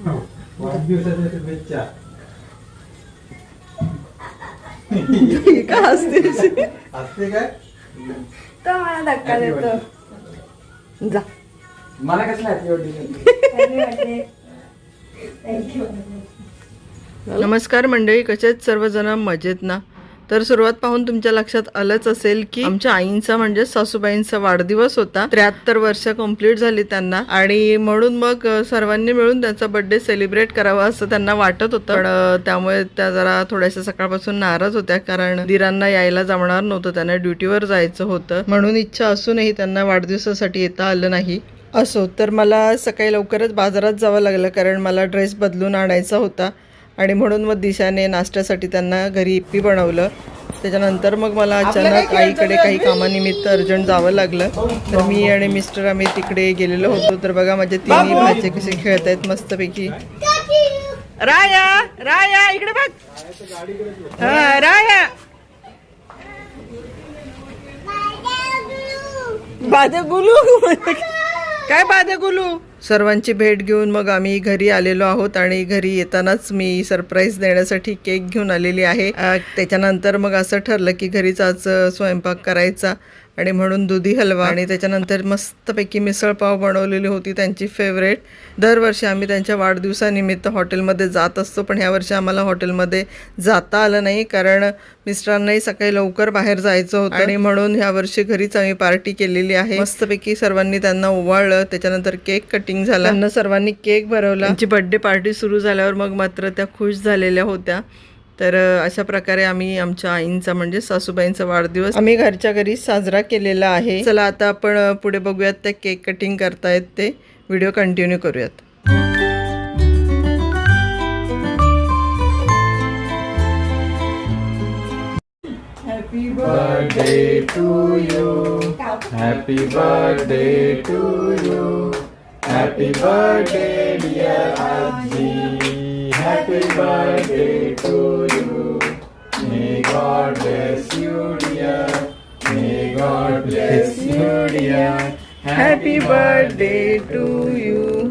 वाढदिवसाच्या शुभेच्छा. का हसते असते काय तर मला धक्का देतो. जा मला कसला हॅपी नमस्कार मंडळी, कसे आहेत सर्वजण? मजेत ना? तर सुरुवात पाहून तुमच्या लक्षात आलंच असेल की आमच्या आईंचा म्हणजे सासूबाईंचा वाढदिवस होता. 73 वर्ष कंप्लीट झाली त्यांना, आणि म्हणून मग सर्वांनी मिळून त्यांचा बर्थडे सेलिब्रेट करावा असं त्यांना वाटत होतं. पण त्यामुळे त्या जरा थोड्याशा सकाळपासून नाराज होत्या, कारण दिरांना यायला जमणार नव्हतं, त्यांना ड्युटीवर जायचं होतं. म्हणून इच्छा असूनही त्यांना वाढदिवसासाठी येता आलं नाही. असो, तर मला सकाळी लवकरच बाजारात जावं लागलं, कारण मला ड्रेस बदलून आणायचा होता. आणि म्हणून मग दिशाने नाश्त्यासाठी त्यांना घरी इप्पी बनवलं. त्याच्यानंतर मग मला अचानक आईकडे काही कामानिमित्त अर्जंट जावं लागलं. तर मी आणि मिस्टर आम्ही तिकडे गेलेलो होतो. तर बघा माझे तिन्ही भाचे कसे खेळत आहेत मस्तपैकी. राया राया इकडे बघ. हा राया बादे गुलू काय बादे गुलू. सर्वांची भेट घेऊन मग आम्ही घरी आलेलो आहोत, आणि घरी येतानाच मी सरप्राईज देण्यासाठी केक घेऊन आलेली आहे. त्याच्यानंतर मग असं ठरलं की घरीच आज स्वयंपाक करायचा, आणि म्हणून दुधी हलवा आणि त्याच्यानंतर मस्तपैकी मिसळपाव बनवलेली होती, त्यांची फेवरेट. दरवर्षी आम्ही त्यांच्या वाढदिवसानिमित्त हॉटेलमध्ये जात असतो, पण ह्या वर्षी आम्हाला हॉटेलमध्ये जाता आलं नाही, कारण मिस्टरांनाही सकाळी लवकर बाहेर जायचं होतं, आणि म्हणून ह्या वर्षी घरीच आम्ही पार्टी केलेली आहे. मस्तपैकी सर्वांनी त्यांना ओवाळलं. त्याच्यानंतर केक कटिंग झाला, त्यांना सर्वांनी केक भरवला. त्यांची बर्थडे पार्टी सुरू झाल्यावर मग मात्र त्या खुश झालेल्या होत्या. तर अशा प्रकारे आम्ही आमच्या आईंचा म्हणजे सासूबाईंचा वाढदिवस आम्ही घरच्या घरी साजरा केलेला आहे. चला आता आपण पुढे बघूयात त्या केक कटिंग करतायत ते व्हिडिओ कंटिन्यू करूयात. Happy birthday to you, happy birthday to you, happy birthday dear आजी, happy birthday to you, may God bless you dear, may God bless you dear, happy birthday to you.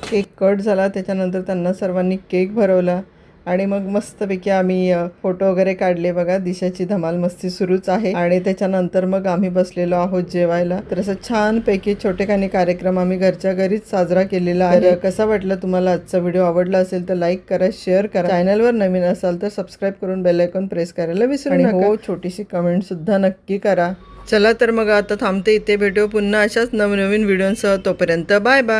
Cake cut झाला, त्याच्यानंतर त्यांना सर्वांनी cake भरवला, आणि मग मस्तपैकी आम्ही फोटो वगैरे काढले. बघा दिशाची धमाल मस्ती सुरूच आहे. आणि त्याच्यानंतर मग आम्ही बसलेलो आहोत जेवायला. तर असं छानपैकी छोटेखानी कार्यक्रम आम्ही घरच्या घरीच साजरा केलेला आहे. कसा वाटला तुम्हाला आजचा व्हिडिओ? आवडला असेल तर लाईक करा, शेअर करा. चॅनलवर नवीन असाल तर सबस्क्राईब करून बेल आयकॉन प्रेस करायला विसरू नका. हो, छोटीशी कमेंट सुद्धा नक्की करा. चला तर मग आता थांबते इथे. भेटू पुन्हा अशाच नवनवीन व्हिडिओसह. तोपर्यंत बाय बाय.